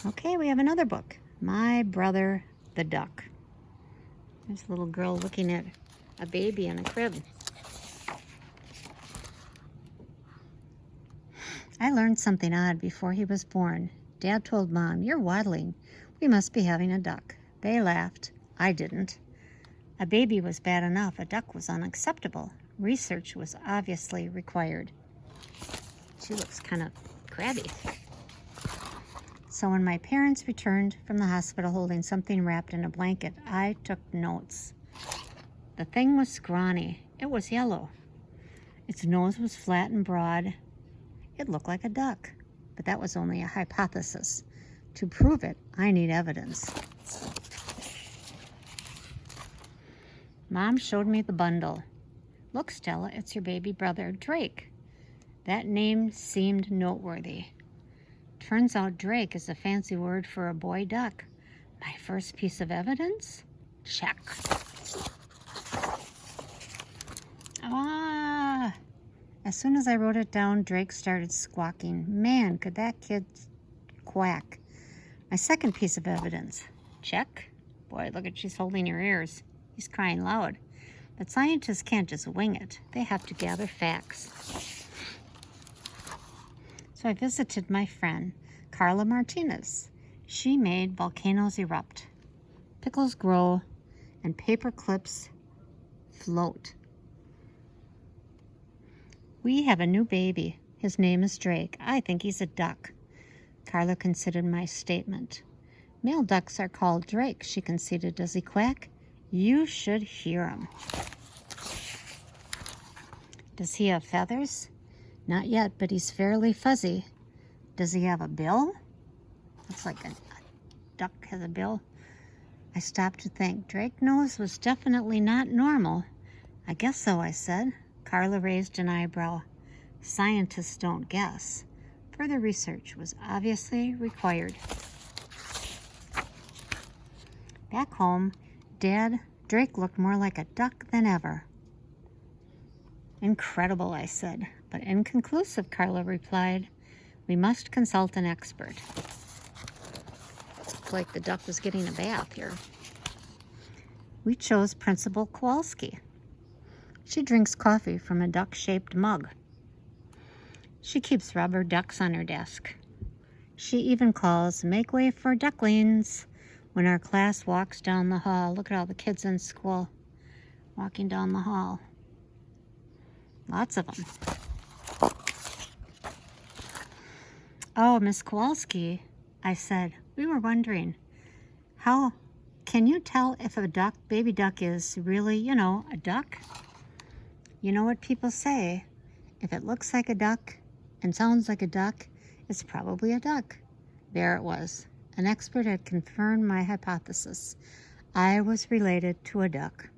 Okay, we have another book. My Brother the Duck. There's a little girl looking at a baby in a crib. I learned something odd before he was born. Dad told Mom, "You're waddling. We must be having a duck." They laughed. I didn't. A baby was bad enough. A duck was unacceptable. Research was obviously required. She looks kind of crabby. So when my parents returned from the hospital holding something wrapped in a blanket, I took notes. The thing was scrawny. It was yellow. Its nose was flat and broad. It looked like a duck, but that was only a hypothesis. To prove it, I need evidence. Mom showed me the bundle. "Look, Stella, it's your baby brother, Drake." That name seemed noteworthy. Turns out Drake is a fancy word for a boy duck. My first piece of evidence? Check. Ah! As soon as I wrote it down, Drake started squawking. Man, could that kid quack. My second piece of evidence. Check. Boy, look at she's holding her ears. He's crying loud. But scientists can't just wing it. They have to gather facts. So I visited my friend, Carla Martinez. She made volcanoes erupt, pickles grow, and paper clips float. We have a new baby. His name is Drake. I think he's a duck. Carla considered my statement. Male ducks are called Drake, she conceded. Does he quack? You should hear him. Does he have feathers? Not yet, but he's fairly fuzzy. Does he have a bill? Looks like a duck has a bill. I stopped to think. Drake's nose was definitely not normal. I guess so, I said. Carla raised an eyebrow. Scientists don't guess. Further research was obviously required. Back home, Drake looked more like a duck than ever. Incredible, I said. But inconclusive, Carla replied. We must consult an expert. It's like the duck was getting a bath here. We chose Principal Kowalski. She drinks coffee from a duck-shaped mug. She keeps rubber ducks on her desk. She even calls, "Make way for ducklings," when our class walks down the hall. Look at all the kids in school walking down the hall. Lots of them. "Oh, Miss Kowalski," I said, "we were wondering, how can you tell if a baby duck is really, a duck? You know what people say, if it looks like a duck and sounds like a duck, it's probably a duck." There it was. An expert had confirmed my hypothesis. I was related to a duck.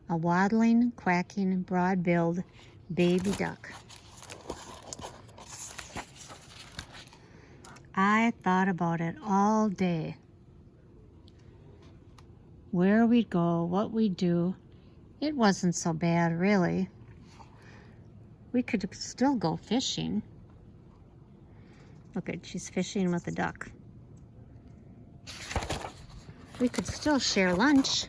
A waddling, quacking, broad-billed baby duck. I thought about it all day. Where we'd go, what we'd do. It wasn't so bad, really. We could still go fishing. Look at, she's fishing with a duck. We could still share lunch.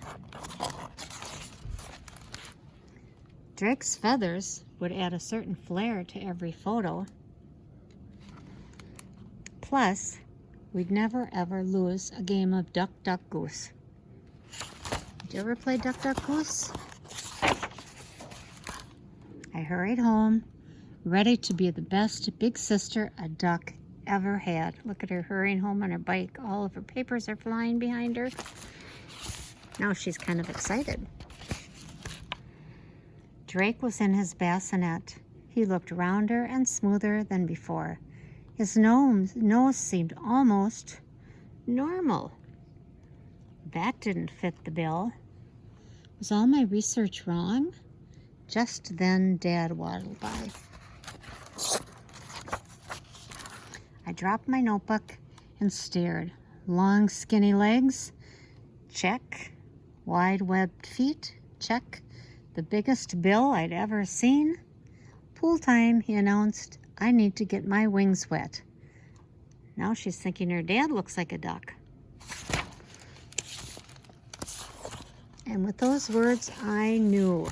Drake's feathers would add a certain flair to every photo. Plus, we'd never ever lose a game of duck, duck, goose. Did you ever play duck, duck, goose? I hurried home, ready to be the best big sister a duck ever had. Look at her hurrying home on her bike. All of her papers are flying behind her. Now she's kind of excited. Drake was in his bassinet. He looked rounder and smoother than before. His nose seemed almost normal. That didn't fit the bill. Was all my research wrong? Just then, Dad waddled by. I dropped my notebook and stared. Long, skinny legs? Check. Wide, webbed feet? Check. The biggest bill I'd ever seen? Pool time, he announced. I need to get my wings wet. Now she's thinking her dad looks like a duck. And with those words, I knew.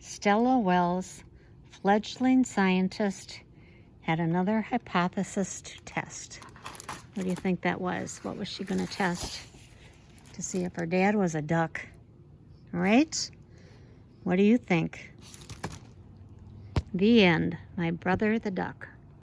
Stella Wells, fledgling scientist, had another hypothesis to test. What do you think that was? What was she going to test? To see if her dad was a duck. Right? What do you think? The end. My brother the duck.